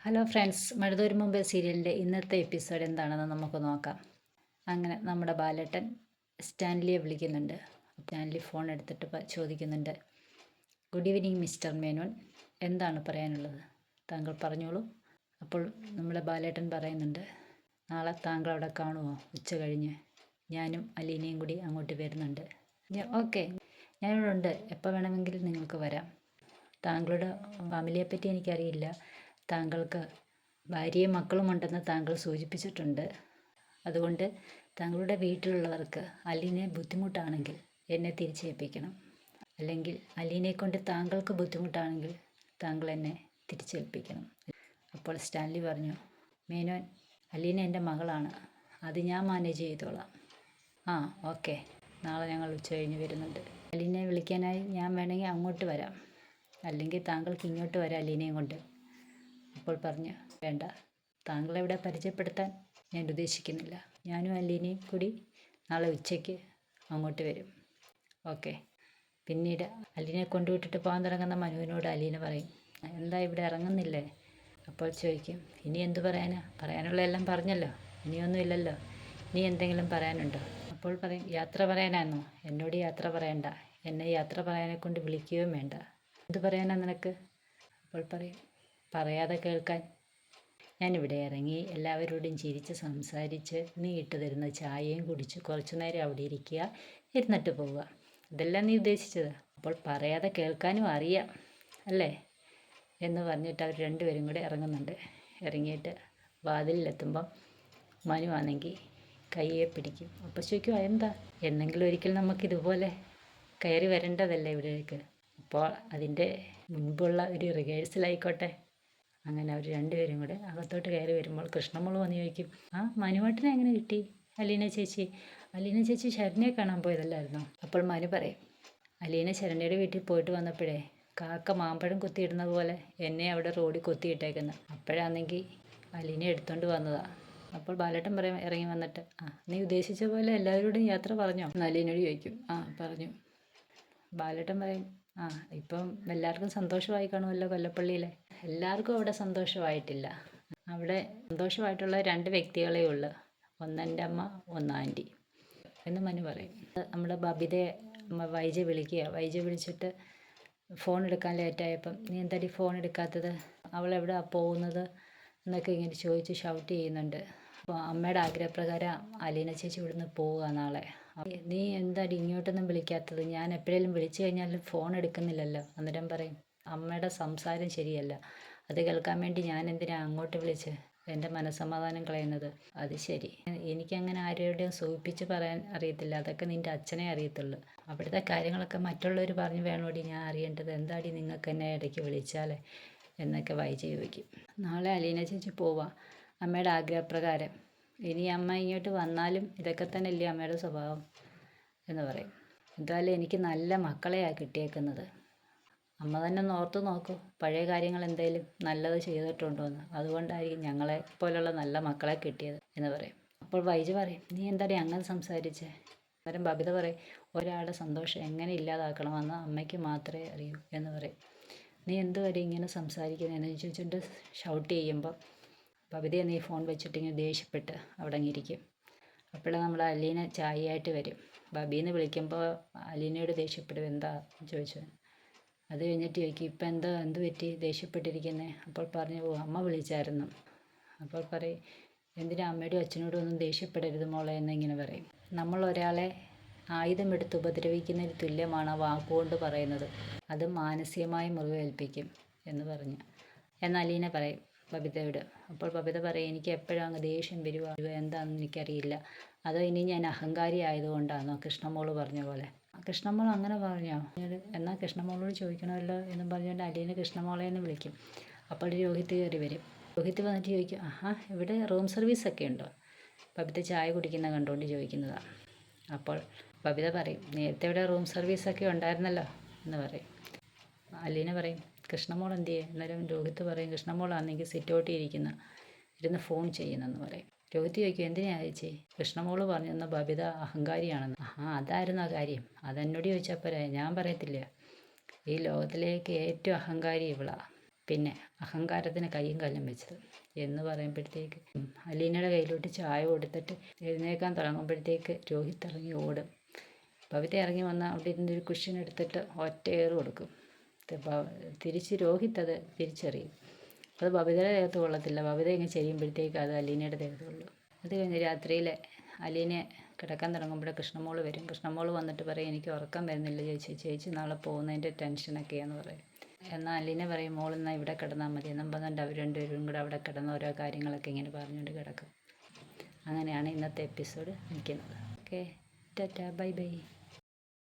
Hello friends, മഴതോരും മുമ്പ് സീരിയലിൻ്റെ ഇന്നത്തെ എപ്പിസോഡ് എന്താണെന്ന് നമുക്ക് നോക്കാം. അങ്ങനെ നമ്മുടെ ബാലേട്ടൻ സ്റ്റാൻലിയെ വിളിക്കുന്നുണ്ട്. സ്റ്റാൻലി ഫോൺ എടുത്തിട്ട് ചോദിക്കുന്നുണ്ട്, ഗുഡ് ഈവനിങ് മിസ്റ്റർ മേനോൻ, എന്താണ് പറയാനുള്ളത്? താങ്കൾ പറഞ്ഞോളൂ. അപ്പോൾ നമ്മുടെ ബാലേട്ടൻ പറയുന്നുണ്ട്, നാളെ താങ്കൾ അവിടെ കാണുമോ? ഉച്ച കഴിഞ്ഞ് ഞാനും അലീനയും കൂടി അങ്ങോട്ട് വരുന്നുണ്ട്. ഓക്കെ, ഞാനിവിടെ ഉണ്ട്, എപ്പോൾ വേണമെങ്കിലും നിങ്ങൾക്ക് വരാം. താങ്കളുടെ ഫാമിലിയെപ്പറ്റി എനിക്കറിയില്ല. താങ്കൾക്ക് ഭാര്യയും മക്കളും ഉണ്ടെന്ന് താങ്കൾ സൂചിപ്പിച്ചിട്ടുണ്ട്. അതുകൊണ്ട് താങ്കളുടെ വീട്ടിലുള്ളവർക്ക് അലീനെ ബുദ്ധിമുട്ടാണെങ്കിൽ എന്നെ തിരിച്ചേൽപ്പിക്കണം. അല്ലെങ്കിൽ അലീനെ കൊണ്ട് താങ്കൾക്ക് ബുദ്ധിമുട്ടാണെങ്കിൽ താങ്കൾ എന്നെ തിരിച്ചേൽപ്പിക്കണം. അപ്പോൾ സ്റ്റാൻലി പറഞ്ഞു, മേനോൻ, അലീന എൻ്റെ മകളാണ്, അത് ഞാൻ മാനേജ് ചെയ്തോളാം. ആ ഓക്കെ, നാളെ ഞങ്ങൾ ഉച്ച കഴിഞ്ഞ് വരുന്നുണ്ട്. അലീനെ വിളിക്കാനായി ഞാൻ വേണമെങ്കിൽ അങ്ങോട്ട് വരാം, അല്ലെങ്കിൽ താങ്കൾക്ക് ഇങ്ങോട്ട് വരാം അലീനയും കൊണ്ട്. അപ്പോൾ പറഞ്ഞു, വേണ്ട, താങ്കളെവിടെ പരിചയപ്പെടുത്താൻ ഞാൻ ഉദ്ദേശിക്കുന്നില്ല. ഞാനും അലീനയും കൂടി നാളെ ഉച്ചയ്ക്ക് അങ്ങോട്ട് വരും. ഓക്കെ. പിന്നീട് അലീനെ കൊണ്ടുവിട്ടിട്ട് പോകാൻ തുടങ്ങുന്ന മനുവിനോട് അലീന പറയും, എന്താ ഇവിടെ ഇറങ്ങുന്നില്ലേ? അപ്പോൾ ചോദിക്കും, ഇനി എന്തു പറയാനാ? പറയാനുള്ള എല്ലാം പറഞ്ഞല്ലോ, ഇനിയൊന്നുമില്ലല്ലോ, ഇനി എന്തെങ്കിലും പറയാനുണ്ടോ? അപ്പോൾ പറയും, യാത്ര പറയാനാണോ? എന്നോട് യാത്ര പറയണ്ട, എന്നെ യാത്ര പറയാനെ കൊണ്ട് വിളിക്കുകയും വേണ്ട. എന്തു പറയാനാ നിനക്ക്? അപ്പോൾ പറയും, പറയാതെ കേൾക്കാൻ. ഞാനിവിടെ ഇറങ്ങി എല്ലാവരോടും ചിരിച്ച് സംസാരിച്ച് നീ ഇട്ട് തരുന്ന ചായയും കുടിച്ച് കുറച്ചു നേരം അവിടെ ഇരിക്കുക, ഇരുന്നിട്ട് പോവുക, ഇതെല്ലാം നീ ഉദ്ദേശിച്ചത്. അപ്പോൾ പറയാതെ കേൾക്കാനും അറിയാം അല്ലേ എന്ന് പറഞ്ഞിട്ട് അവർ രണ്ടുപേരും കൂടെ ഇറങ്ങുന്നുണ്ട്. ഇറങ്ങിയിട്ട് വാതിലിലെത്തുമ്പം മനു ആണെങ്കിൽ കയ്യെ പിടിക്കും. അപ്പോൾ ചോദിക്കും, എന്താ? എന്നെങ്കിലും ഒരിക്കൽ നമുക്കിതുപോലെ കയറി വരേണ്ടതല്ലേ ഇവിടേക്ക്? അപ്പോൾ അതിൻ്റെ മുൻപുള്ള ഒരു റിഹേഴ്സലായിക്കോട്ടെ. അങ്ങനെ അവർ രണ്ടുപേരും കൂടെ അകത്തോട്ട് കയറി വരുമ്പോൾ കൃഷ്ണമോൾ വന്ന് ചോദിക്കും, ആ മനുവേട്ടനെ എങ്ങനെ കിട്ടി? അലീന ചേച്ചി ശരണ്യെ കാണാൻ പോയതല്ലായിരുന്നോ? അപ്പോൾ മനു പറയും, അലീന ശരണ്യയുടെ വീട്ടിൽ പോയിട്ട് വന്നപ്പോഴേ കാക്ക മാമ്പഴം കൊത്തിയിടുന്നത് പോലെ എന്നെ അവിടെ റോഡിൽ കൊത്തിയിട്ടേക്കുന്നു. അപ്പോഴാണെങ്കിൽ അലീന എടുത്തോണ്ട് വന്നതാ. അപ്പോൾ ബാലേട്ടൻ പറയും ഇറങ്ങി വന്നിട്ട്, ആ നീ ഉദ്ദേശിച്ച പോലെ എല്ലാവരോടും യാത്ര പറഞ്ഞോ എന്ന് അലീനയോട് ചോദിക്കും. ആ പറഞ്ഞു. ബാലേട്ടൻ പറയും, ആ ഇപ്പം എല്ലാവർക്കും സന്തോഷമായി കാണുമല്ലോ കൊല്ലപ്പള്ളിയിലെ? എല്ലാവർക്കും അവിടെ സന്തോഷമായിട്ടില്ല. അവിടെ സന്തോഷമായിട്ടുള്ള രണ്ട് വ്യക്തികളേ ഉള്ളൂ, ഒന്നെൻ്റെ അമ്മ, ഒന്ന് ആൻറ്റി എന്ന് മനു പറയും. നമ്മുടെ ബബിതയെ വൈജ വിളിച്ചിട്ട് ഫോൺ എടുക്കാൻ ലേറ്റായപ്പം, നീ എന്താടി ഫോൺ എടുക്കാത്തത്? അവളെവിടെ പോകുന്നത് എന്നൊക്കെ ഇങ്ങനെ ചോദിച്ച് ഷൗട്ട് ചെയ്യുന്നുണ്ട്. അപ്പോൾ അമ്മയുടെ ആഗ്രഹപ്രകാരം അലീന ചേച്ചി ഇവിടുന്ന് പോവുക നാളെ. നീ എന്താടി ഇങ്ങോട്ടൊന്നും വിളിക്കാത്തത്? ഞാൻ എപ്പോഴേലും വിളിച്ചു കഴിഞ്ഞാലും ഫോൺ എടുക്കുന്നില്ലല്ലോ. അന്നേരം പറയും, അമ്മയുടെ സംസാരം ശരിയല്ല, അത് കേൾക്കാൻ വേണ്ടി ഞാൻ എന്തിനാ അങ്ങോട്ട് വിളിച്ച് എൻ്റെ മനസ്സമാധാനം കളയുന്നത്? അത് ശരി, എനിക്കങ്ങനെ ആരോടെയും സൂചിപ്പിച്ച് പറയാൻ അറിയത്തില്ല, അതൊക്കെ നിൻ്റെ അച്ഛനെ അറിയത്തുള്ളൂ. അവിടുത്തെ കാര്യങ്ങളൊക്കെ മറ്റുള്ളവർ പറഞ്ഞ് വേണോടി ഞാൻ അറിയേണ്ടത്? എന്താടി നിങ്ങൾക്ക് എന്നെ ഇടയ്ക്ക് വിളിച്ചാലേ എന്നൊക്കെ വൈജ ചോദിക്കും. നാളെ അലീന ചേച്ചി പോവാം അമ്മയുടെ ആഗ്രഹപ്രകാരം. ഇനി അമ്മ ഇങ്ങോട്ട് വന്നാലും ഇതൊക്കെ തന്നെ അല്ലേ അമ്മയുടെ സ്വഭാവം എന്ന് പറയും. എന്തായാലും എനിക്ക് നല്ല മക്കളെയാണ് കിട്ടിയേക്കുന്നത്. അമ്മ തന്നെ ഒന്ന് ഓർത്ത് നോക്കൂ, പഴയ കാര്യങ്ങൾ എന്തെങ്കിലും നല്ലത് ചെയ്തിട്ടുണ്ടോ എന്ന്. അതുകൊണ്ടായിരിക്കും ഞങ്ങളെ പോലുള്ള നല്ല മക്കളെ കിട്ടിയത് എന്ന് പറയും. അപ്പോൾ വൈജ പറയും, നീ എന്താടി അങ്ങനെ സംസാരിച്ചേ? അന്നേരം ബബിത പറയും, ഒരാളുടെ സന്തോഷം എങ്ങനെ ഇല്ലാതാക്കണമെന്ന് അമ്മയ്ക്ക് മാത്രമേ അറിയൂ എന്ന് പറയും. നീ എന്തുവരെ ഇങ്ങനെ സംസാരിക്കുന്നതെന്ന് ചോദിച്ചുകൊണ്ട് ഷൗട്ട് ചെയ്യുമ്പോൾ ബബിതയെ നീ ഫോൺ വെച്ചിട്ടിങ്ങനെ ദേഷ്യപ്പെട്ട് അവിടെ അങ്ങിരിക്കും. അപ്പോഴാണ് നമ്മുടെ അലീന ചായയായിട്ട് വരും. ബബീന്ന് വിളിക്കുമ്പോൾ അലീനയോട് ദേഷ്യപ്പെടും, എന്താ ചോദിച്ചു. അത് കഴിഞ്ഞിട്ട് ചോദിക്കും, ഇപ്പം എന്ത് പറ്റി ദേഷ്യപ്പെട്ടിരിക്കുന്നത്? അപ്പോൾ പറഞ്ഞു, ഓ അമ്മ വിളിച്ചായിരുന്നു. അപ്പോൾ പറയും, എന്തിനാ അമ്മയോടും അച്ഛനോടും ഒന്നും ദേഷ്യപ്പെടരുത് മോളെ എന്നിങ്ങനെ പറയും. നമ്മൾ ഒരാളെ ആയുധമെടുത്ത് ഉപദ്രവിക്കുന്നതിന് തുല്യമാണ് വാക്കുകൊണ്ട് പറയുന്നത്, അത് മാനസികമായി മുറിവേൽപ്പിക്കും എന്ന് പറഞ്ഞു. എന്നാൽ അലീന പറയും ബബിതയോട്. അപ്പോൾ ബബിത പറയും, എനിക്ക് എപ്പോഴും അങ്ങ് ദേഷ്യം വരുക, എന്താണെന്ന് എനിക്കറിയില്ല, അതോ ഇനി ഞാൻ അഹങ്കാരി ആയതുകൊണ്ടാണോ കൃഷ്ണമോള് പറഞ്ഞ പോലെ? കൃഷ്ണമോൾ അങ്ങനെ പറഞ്ഞോ? എന്നാൽ കൃഷ്ണമോളോട് ചോദിക്കണമല്ലോ എന്നും പറഞ്ഞുകൊണ്ട് അലീന കൃഷ്ണമോളെ എന്ന് വിളിക്കും. അപ്പോൾ രോഹിത് കയറി വരും. രോഹിത് വന്നിട്ട് ചോദിക്കും, ആഹാ ഇവിടെ റൂം സർവീസൊക്കെ ഉണ്ടോ? ബബിത ചായ കുടിക്കുന്ന കണ്ടുകൊണ്ട് ചോദിക്കുന്നതാണ്. അപ്പോൾ ബബിത പറയും, നേരത്തെ ഇവിടെ റൂം സർവീസൊക്കെ ഉണ്ടായിരുന്നല്ലോ എന്ന് പറയും. അലീന പറയും, കൃഷ്ണമോൾ എന്ത് ചെയ്യും? അന്നേരം രോഹിത് പറയും, കൃഷ്ണമോളാണെങ്കിൽ സിറ്റൗട്ടിൽ ഇരുന്ന് ഫോൺ ചെയ്യുന്നെന്ന് പറയും. രോഹിത് ചോദിക്കും, എന്തിനാ ചേച്ചി? കൃഷ്ണമോള് പറഞ്ഞെന്ന ബബിത അഹങ്കാരിയാണെന്ന്. അതായിരുന്നു ആ കാര്യം, അതെന്നോട് ചോദിച്ചപ്പോഴേ ഞാൻ പറയത്തില്ല, ഈ ലോകത്തിലേക്ക് ഏറ്റവും അഹങ്കാരി ഇവളാ, പിന്നെ അഹങ്കാരത്തിന് കൈയും കാലും വെച്ചത് എന്ന് പറയുമ്പോഴത്തേക്ക് അലീനയുടെ കയ്യിലോട്ട് ചായ കൊടുത്തിട്ട് എഴുന്നേൽക്കാൻ തുടങ്ങുമ്പോഴത്തേക്ക് രോഹിത് ഇറങ്ങി ഓടും. ബബിത ഇറങ്ങി വന്ന് അവിടെ ഇരുന്നൊരു കുഷ്യൻ എടുത്തിട്ട് ഒറ്റയേറ് കൊടുക്കും. തിരിച്ച് രോഹിത് അത് തിരിച്ചറിയും. അത് ബബിതയുടെ ദേഹത്ത് കൊള്ളത്തില്ല. ബബിത ഇങ്ങനെ ചെയ്യുമ്പോഴത്തേക്ക് അത് അലീനയുടെ ദേഹത്ത് കൊള്ളും. അത് കഴിഞ്ഞ് രാത്രിയിൽ അലീനെ കിടക്കാൻ തുടങ്ങുമ്പോൾ കൃഷ്ണമോൾ വരും. കൃഷ്ണമോൾ വന്നിട്ട് പറയും, എനിക്ക് ഉറക്കം വരുന്നില്ല ചേച്ചി, ചേച്ചി നാളെ പോകുന്നതിൻ്റെ ടെൻഷനൊക്കെയാന്ന് പറയും. എന്നാൽ അലീന പറയും, മോൾ എന്നാൽ ഇവിടെ കിടന്നാൽ മതി എന്നും പറഞ്ഞിട്ട് അവർ രണ്ടുപേരും കൂടെ അവിടെ കിടന്ന് ഓരോ കാര്യങ്ങളൊക്കെ ഇങ്ങനെ പറഞ്ഞുകൊണ്ട് കിടക്കും. അങ്ങനെയാണ് ഇന്നത്തെ എപ്പിസോഡ് നിൽക്കുന്നത്. Okay, Tata, bye bye.